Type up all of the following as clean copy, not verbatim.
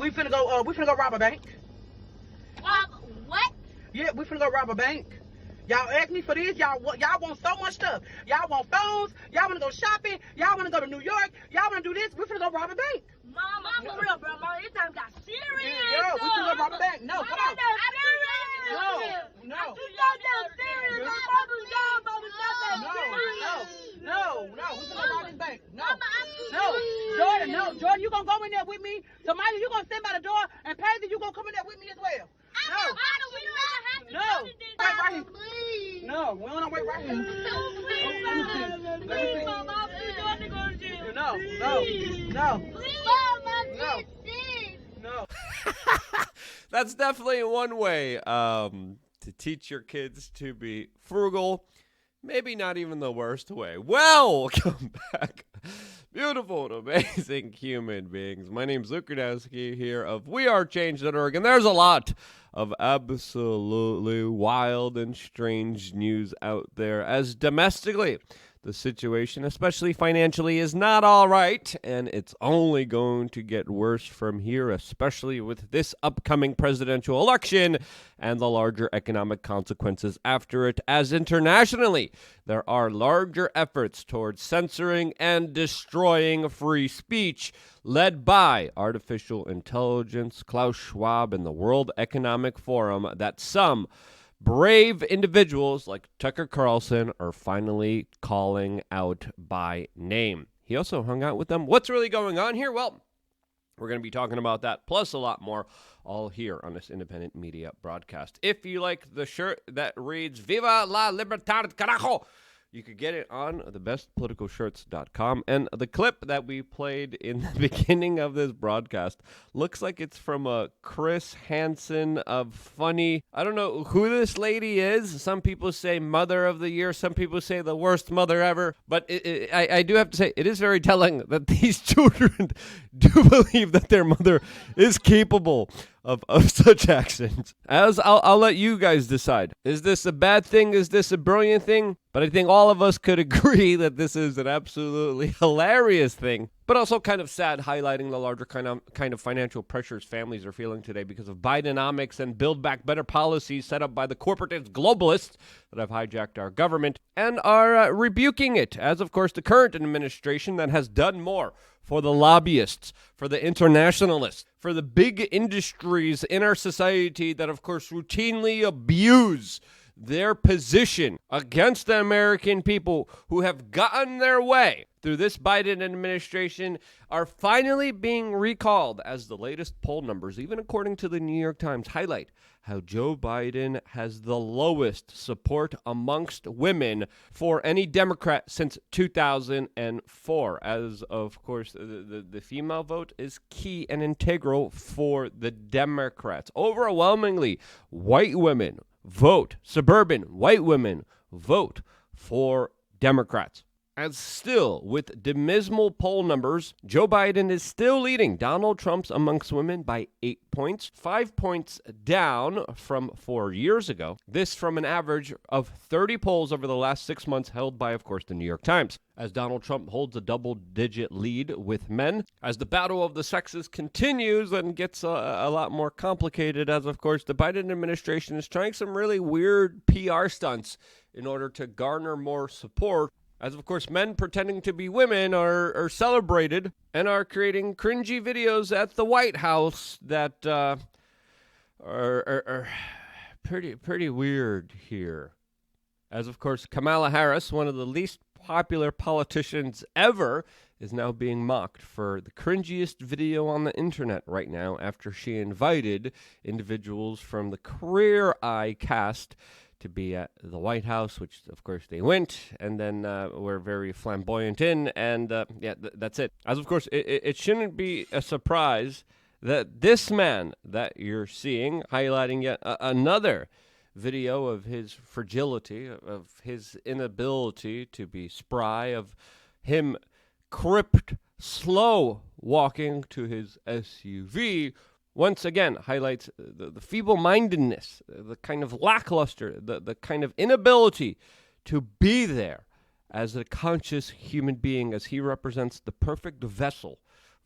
We finna go rob a bank. Rob what? Yeah, we finna go rob a bank. Y'all ask me for this. Y'all want so much stuff. Y'all want phones. Y'all wanna go shopping. Y'all wanna go to New York. Y'all wanna do this. We finna go rob a bank. Mom, for real, bro. Mom, this time got serious. Yeah, we finna go rob a bank. No, come on. No. You got that serious. No. We finna go rob this bank. No. Mama, I'm too No. serious. Jordan, you gonna go in there with me. Tamaya, you gonna stand by the door, and Paisy, you gonna come in there with me as well. No. Right here. Please. No, we don't wait right here. Let me see. No. That's definitely one way to teach your kids to be frugal. Maybe not even the worst way. Welcome back, beautiful and amazing human beings. My name's Luke Rudowski here of WeAreChange.org, and there's a lot of absolutely wild and strange news out there, as domestically the situation, especially financially, is not all right, and it's only going to get worse from here, especially with this upcoming presidential election and the larger economic consequences after it, as internationally there are larger efforts towards censoring and destroying free speech, led by artificial intelligence, Klaus Schwab, and the World Economic Forum, that some brave individuals like Tucker Carlson are finally calling out by name. He also hung out with them. What's really going on here? Well, we're going to be talking about that, plus a lot more, all here on this independent media broadcast. If you like the shirt that reads Viva la Libertad, carajo! You could get it on thebestpoliticalshirts.com. And the clip that we played in the beginning of this broadcast looks like it's from a Chris Hansen of funny. I don't know who this lady is. Some people say mother of the year. Some people say the worst mother ever. But I do have to say, it is very telling that these children do believe that their mother is capable of such actions. As I'll let you guys decide. Is this a bad thing? Is this a brilliant thing? But I think all of us could agree that this is an absolutely hilarious thing, but also kind of sad, highlighting the larger kind of financial pressures families are feeling today because of Bidenomics and Build Back Better policies set up by the corporatist globalists that have hijacked our government and are rebuking it, as of course the current administration that has done more for the lobbyists, for the internationalists, for the big industries in our society that of course routinely abuse their position against the American people who have gotten their way through this Biden administration are finally being recalled, as the latest poll numbers, even according to the New York Times, highlight how Joe Biden has the lowest support amongst women for any Democrat since 2004, as of course the female vote is key and integral for the Democrats. Overwhelmingly, white women vote, suburban white women vote for Democrats. As still, with dismal poll numbers, Joe Biden is still leading Donald Trump's amongst women by 8 points, 5 points down from 4 years ago. This from an average of 30 polls over the last 6 months held by, of course, the New York Times. As Donald Trump holds a double-digit lead with men, as the battle of the sexes continues and gets a lot more complicated, as, of course, the Biden administration is trying some really weird PR stunts in order to garner more support. As, of course, men pretending to be women are celebrated and are creating cringy videos at the White House that are pretty weird here. As, of course, Kamala Harris, one of the least popular politicians ever, is now being mocked for the cringiest video on the internet right now after she invited individuals from the Career Eye cast to be at the White House, which, of course, they went, and then were very flamboyant in, and that's it. As, of course, it shouldn't be a surprise that this man that you're seeing, highlighting yet another video of his fragility, of his inability to be spry, of him cripped, slow walking to his SUV, once again highlights the feeble-mindedness, the kind of lackluster, the kind of inability to be there as a conscious human being, as he represents the perfect vessel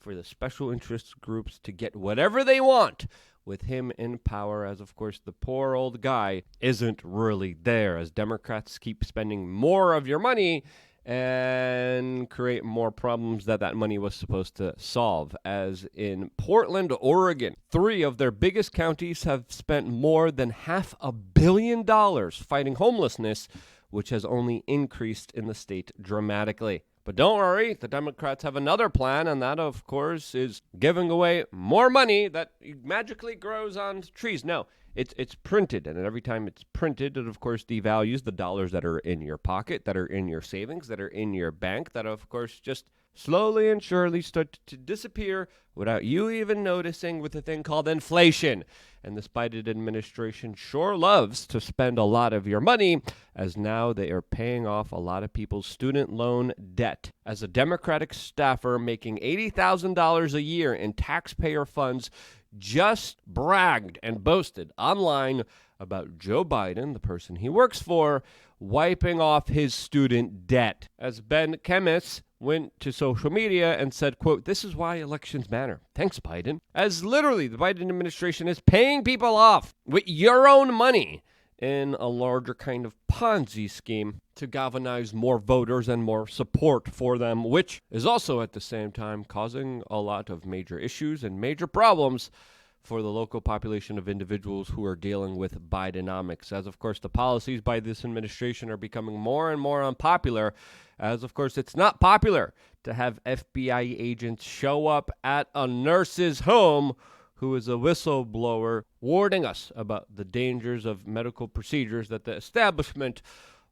for the special interest groups to get whatever they want with him in power, as of course the poor old guy isn't really there, as Democrats keep spending more of your money and create more problems that money was supposed to solve. As in Portland, Oregon, 3 of their biggest counties have spent more than $500 million fighting homelessness, which has only increased in the state dramatically. But don't worry, the Democrats have another plan, and that, of course, is giving away more money that magically grows on trees. No, it's printed, and every time it's printed, it, of course, devalues the dollars that are in your pocket, that are in your savings, that are in your bank, that, of course, just slowly and surely start to disappear without you even noticing, with a thing called inflation. And this Biden administration sure loves to spend a lot of your money, as now they are paying off a lot of people's student loan debt. As a Democratic staffer making $80,000 a year in taxpayer funds just bragged and boasted online about Joe Biden, the person he works for, wiping off his student debt. As Ben Kemis went to social media and said, quote, "This is why elections matter. Thanks, Biden." As literally the Biden administration is paying people off with your own money in a larger kind of Ponzi scheme to galvanize more voters and more support for them, which is also at the same time causing a lot of major issues and major problems for the local population of individuals who are dealing with Bidenomics. As, of course, the policies by this administration are becoming more and more unpopular, as, of course, it's not popular to have FBI agents show up at a nurse's home who is a whistleblower warning us about the dangers of medical procedures that the establishment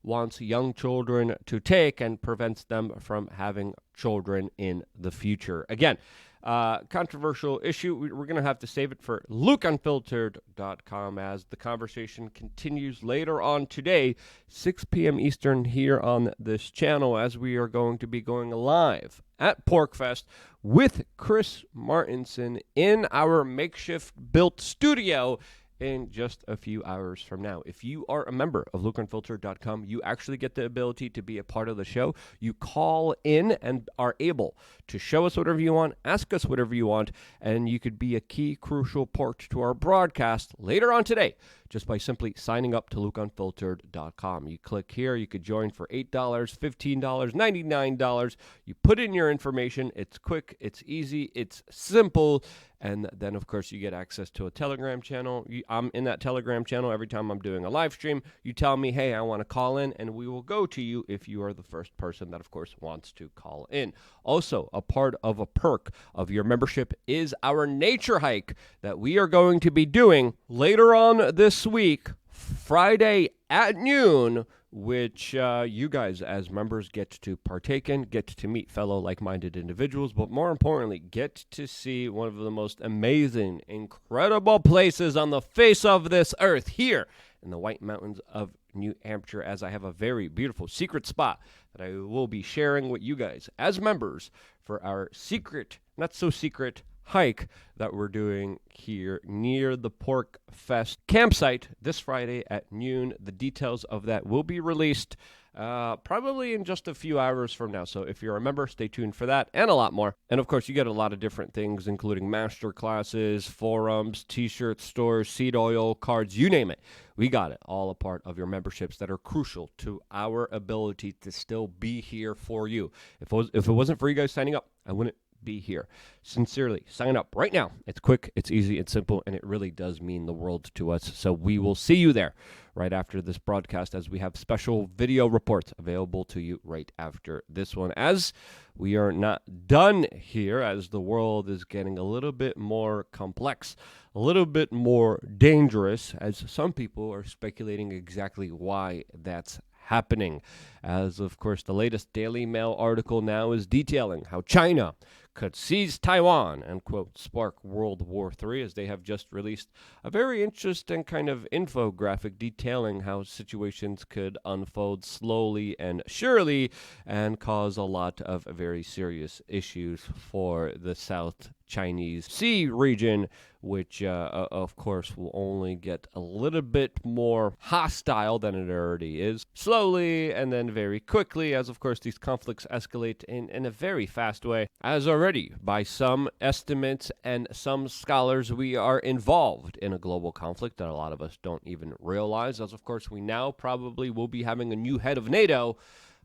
wants young children to take and prevents them from having children in the future. Again, controversial issue. We're going to have to save it for LukeUnfiltered.com as the conversation continues later on today, 6 p.m. Eastern, here on this channel, as we are going to be going live at PorkFest with Chris Martinson in our makeshift built studio in just a few hours from now. If you are a member of LukeUnfiltered.com, you actually get the ability to be a part of the show. You call in and are able to show us whatever you want, ask us whatever you want, and you could be a key, crucial part to our broadcast later on today just by simply signing up to LukeUnfiltered.com. You click here, you could join for $8, $15, $99. You put in your information. It's quick, it's easy, it's simple. And then, of course, you get access to a Telegram channel. I'm in that Telegram channel every time I'm doing a live stream. You tell me, hey, I want to call in, and we will go to you if you are the first person that, of course, wants to call in. Also, a part of a perk of your membership is our nature hike that we are going to be doing later on this week, Friday at noon, which you guys as members get to partake in, get to meet fellow like-minded individuals, but more importantly, get to see one of the most amazing, incredible places on the face of this earth here in the White Mountains of New Hampshire, as I have a very beautiful secret spot that I will be sharing with you guys as members for our secret, not so secret, hike that we're doing here near the Pork Fest campsite this Friday at noon. The details of that will be released probably in just a few hours from now. So if you're a member, stay tuned for that and a lot more. And of course, you get a lot of different things, including master classes, forums, t-shirts, stores, seed oil, cards, you name it. We got it, all a part of your memberships that are crucial to our ability to still be here for you. If it wasn't for you guys signing up, I wouldn't be here. Sincerely, sign up right now. It's quick, it's easy, it's simple, and it really does mean the world to us. So we will see you there right after this broadcast, as we have special video reports available to you right after this one, as we are not done here, as the world is getting a little bit more complex, a little bit more dangerous, as some people are speculating exactly why that's happening. As, of course, the latest Daily Mail article now is detailing how China could seize Taiwan and, quote, spark World War III, as they have just released a very interesting kind of infographic detailing how situations could unfold slowly and surely and cause a lot of very serious issues for the South Chinese Sea region, which, of course, will only get a little bit more hostile than it already is, slowly and then very quickly, as, of course, these conflicts escalate in a very fast way. As already, by some estimates and some scholars, we are involved in a global conflict that a lot of us don't even realize, as, of course, we now probably will be having a new head of NATO,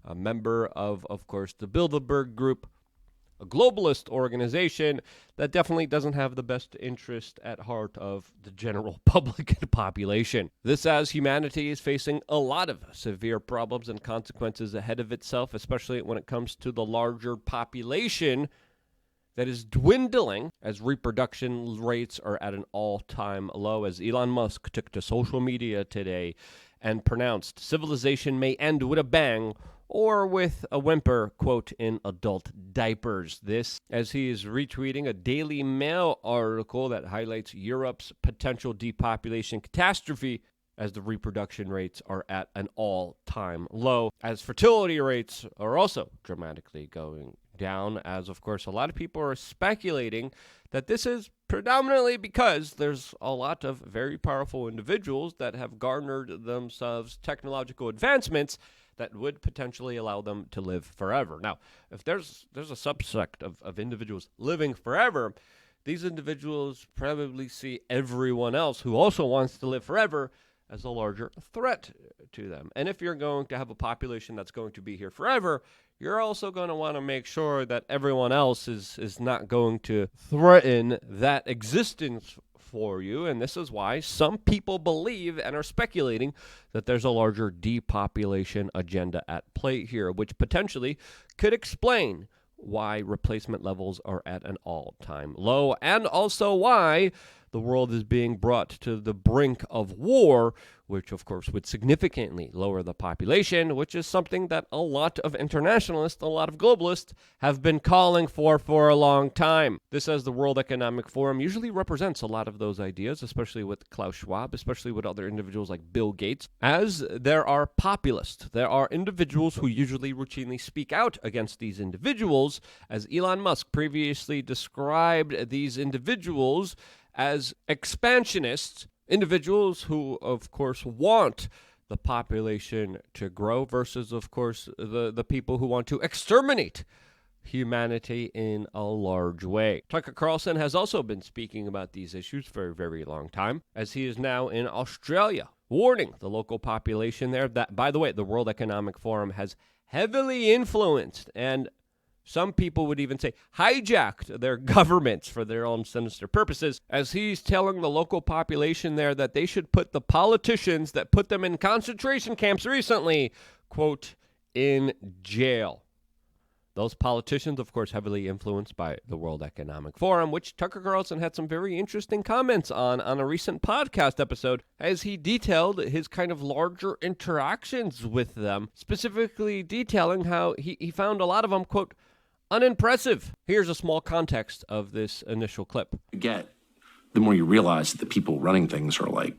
a member of course, the Bilderberg Group, a globalist organization that definitely doesn't have the best interest at heart of the general public and population. This as humanity is facing a lot of severe problems and consequences ahead of itself, especially when it comes to the larger population that is dwindling as reproduction rates are at an all-time low, as Elon Musk took to social media today and pronounced civilization may end with a bang or with a whimper, quote, in adult diapers. This, as he is retweeting a Daily Mail article that highlights Europe's potential depopulation catastrophe as the reproduction rates are at an all-time low, as fertility rates are also dramatically going down, as, of course, a lot of people are speculating that this is predominantly because there's a lot of very powerful individuals that have garnered themselves technological advancements that would potentially allow them to live forever. Now, if there's a subsect of individuals living forever, these individuals probably see everyone else who also wants to live forever as a larger threat to them. And if you're going to have a population that's going to be here forever, you're also going to want to make sure that everyone else is not going to threaten that existence for you. And this is why some people believe and are speculating that there's a larger depopulation agenda at play here, which potentially could explain why replacement levels are at an all-time low, and also why the world is being brought to the brink of war, which, of course, would significantly lower the population, which is something that a lot of internationalists, a lot of globalists have been calling for a long time. This, as the World Economic Forum, usually represents a lot of those ideas, especially with Klaus Schwab, especially with other individuals like Bill Gates, as there are populists. There are individuals who usually routinely speak out against these individuals, as Elon Musk previously described these individuals as expansionists, individuals who, of course, want the population to grow versus, of course, the people who want to exterminate humanity in a large way. Tucker Carlson has also been speaking about these issues for a very long time, as he is now in Australia, warning the local population there that, by the way, the World Economic Forum has heavily influenced and some people would even say hijacked their governments for their own sinister purposes, as he's telling the local population there that they should put the politicians that put them in concentration camps recently, quote, in jail. Those politicians, of course, heavily influenced by the World Economic Forum, which Tucker Carlson had some very interesting comments on a recent podcast episode, as he detailed his kind of larger interactions with them, specifically detailing how he found a lot of them, quote, unimpressive. Here's a small context of this initial clip. The more you realize that the people running things are like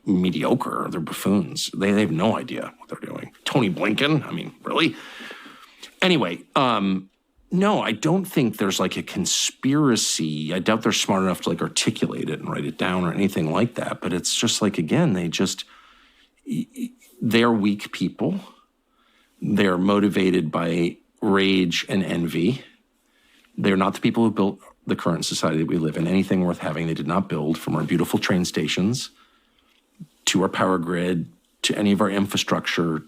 mediocre, they're buffoons. They have no idea what they're doing. Tony Blinken, I mean, really? Anyway, no, I don't think there's like a conspiracy. I doubt they're smart enough to like articulate it and write it down or anything like that. But it's just like, again, they're weak people. They're motivated by rage and envy. They're not the people who built the current society that we live in. Anything worth having, they did not build, from our beautiful train stations to our power grid, to any of our infrastructure,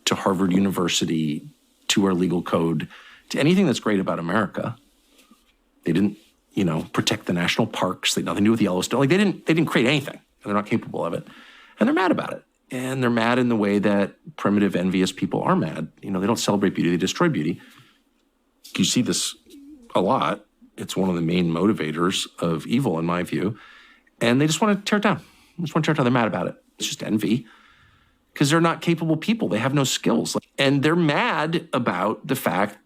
to Harvard University, to our legal code, to anything that's great about America. They didn't, protect the national parks. They had nothing to do with Yellowstone. Like they didn't create anything, and they're not capable of it. And they're mad about it. And they're mad in the way that primitive, envious people are mad. They don't celebrate beauty, they destroy beauty. You see this a lot. It's one of the main motivators of evil, in my view. And they just want to tear it down. They're mad about it. It's just envy. Because they're not capable people. They have no skills. And they're mad about the fact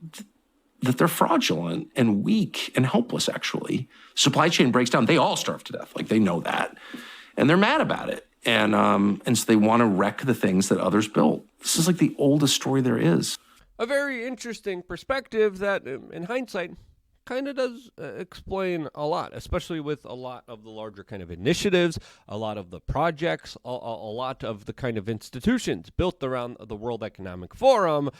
that they're fraudulent and weak and helpless, actually. Supply chain breaks down. They all starve to death. They know that. And they're mad about it. And so they want to wreck the things that others built. This is like the oldest story there is. A very interesting perspective that, in hindsight, kind of does explain a lot, especially with a lot of the larger kind of initiatives, a lot of the projects, a lot of the kind of institutions built around the World Economic Forum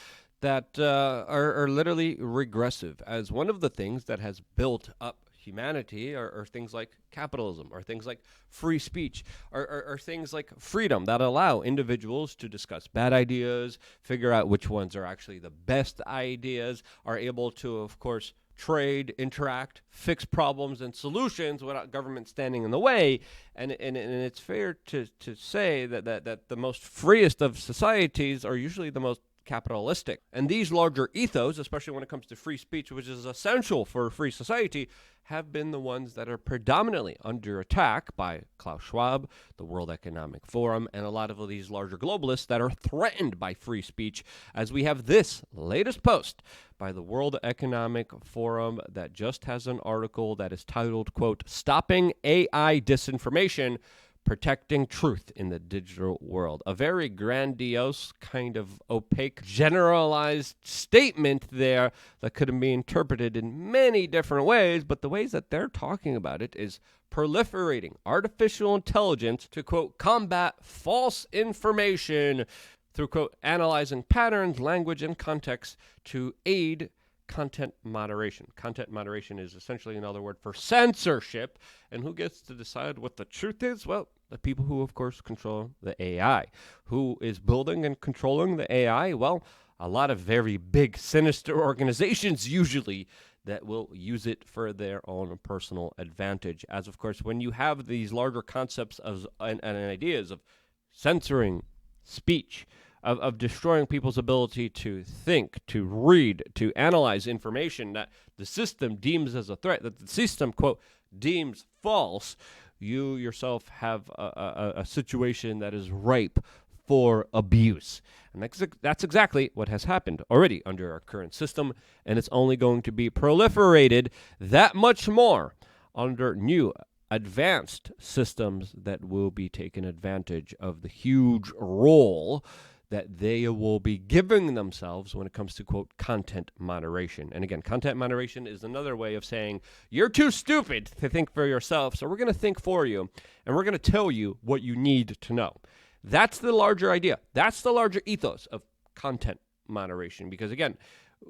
that are literally regressive. As one of the things that has built up humanity are things like capitalism, or things like free speech, or things like freedom that allow individuals to discuss bad ideas, figure out which ones are actually the best ideas, are able to, of course, trade, interact, fix problems and solutions without government standing in the way. And it's fair to say that the most freest of societies are usually the most capitalistic. And these larger ethos, especially when it comes to free speech, which is essential for a free society, have been the ones that are predominantly under attack by Klaus Schwab, the World Economic Forum, and a lot of these larger globalists that are threatened by free speech, as we have this latest post by the World Economic Forum that just has an article that is titled, quote, "Stopping AI Disinformation, Protecting Truth in the Digital World." A very grandiose, kind of opaque, generalized statement there that could be interpreted in many different ways, but the ways that they're talking about it is proliferating artificial intelligence to, quote, "combat false information through, quote, analyzing patterns, language, and context to aid content moderation." Content moderation is essentially another word for censorship. And who gets to decide what the truth is? Well, the people who, of course, control the AI. Who is building and controlling the AI? Well, a lot of very big, sinister organizations usually that will use it for their own personal advantage. As, of course, when you have these larger concepts and ideas of censoring speech, of destroying people's ability to think, to read, to analyze information that the system deems as a threat, that the system, quote, deems false, you yourself have a situation that is ripe for abuse. And that's exactly what has happened already under our current system, and it's only going to be proliferated that much more under new advanced systems that will be taking advantage of the huge role that they will be giving themselves when it comes to, quote, content moderation. And again, content moderation is another way of saying you're too stupid to think for yourself, so we're going to think for you, and we're going to tell you what you need to know. That's the larger idea. That's the larger ethos of content moderation. Because again,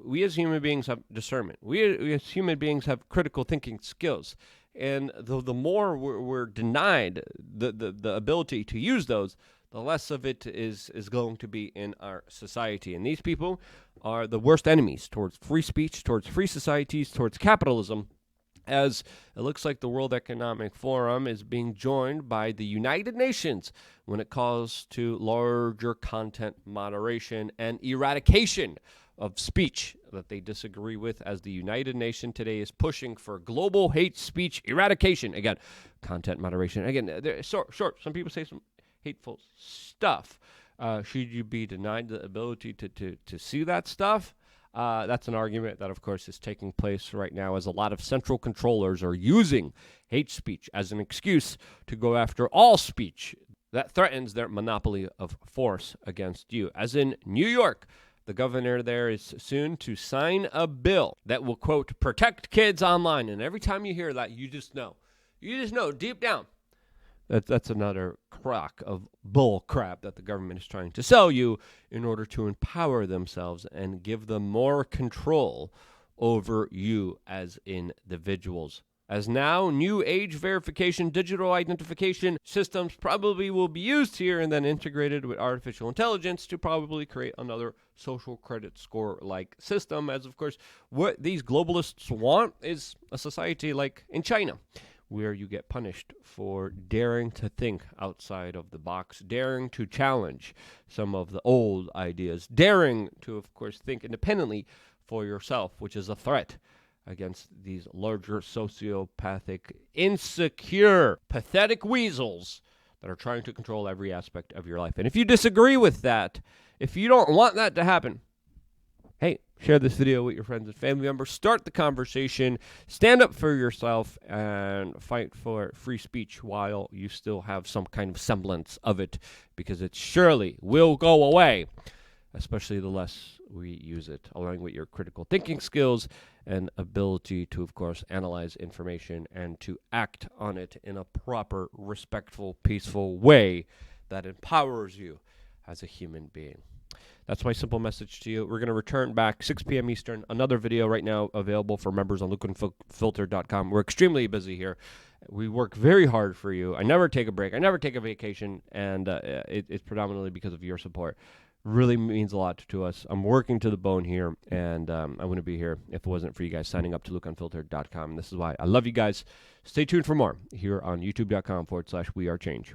we as human beings have discernment. We as human beings have critical thinking skills. And the more we're denied the ability to use those, the less of it is going to be in our society. And these people are the worst enemies towards free speech, towards free societies, towards capitalism, as it looks like the World Economic Forum is being joined by the United Nations when it calls to larger content moderation and eradication of speech that they disagree with, as the United Nations today is pushing for global hate speech eradication. Again, content moderation. Again, short. Some people say some hateful stuff. Should you be denied the ability to see that stuff? That's an argument that, of course, is taking place right now, as a lot of central controllers are using hate speech as an excuse to go after all speech that threatens their monopoly of force against you. As in New York, the governor there is soon to sign a bill that will, quote, protect kids online. And every time you hear that, you just know deep down that's another crock of bull crap that the government is trying to sell you in order to empower themselves and give them more control over you as individuals. As now, new age verification, digital identification systems probably will be used here and then integrated with artificial intelligence to probably create another social credit score-like system. As, of course, what these globalists want is a society like in China, where you get punished for daring to think outside of the box, daring to challenge some of the old ideas, daring to, of course, think independently for yourself, which is a threat against these larger sociopathic, insecure, pathetic weasels that are trying to control every aspect of your life. And if you disagree with that, if you don't want that to happen, hey, share this video with your friends and family members. Start the conversation. Stand up for yourself and fight for free speech while you still have some kind of semblance of it, because it surely will go away especially the less we use it, along with your critical thinking skills and ability to, of course, analyze information and to act on it in a proper, respectful, peaceful way that empowers you as a human being. That's my simple message to you. We're going to return back 6 p.m. Eastern. Another video right now available for members on lookandfilter.com. We're extremely busy here. We work very hard for you. I never take a break. I never take a vacation, and it's predominantly because of your support. Really means a lot to us. I'm working to the bone here, and I wouldn't be here if it wasn't for you guys signing up to lookunfiltered.com. This is why I love you guys. Stay tuned for more here on youtube.com/wearechange.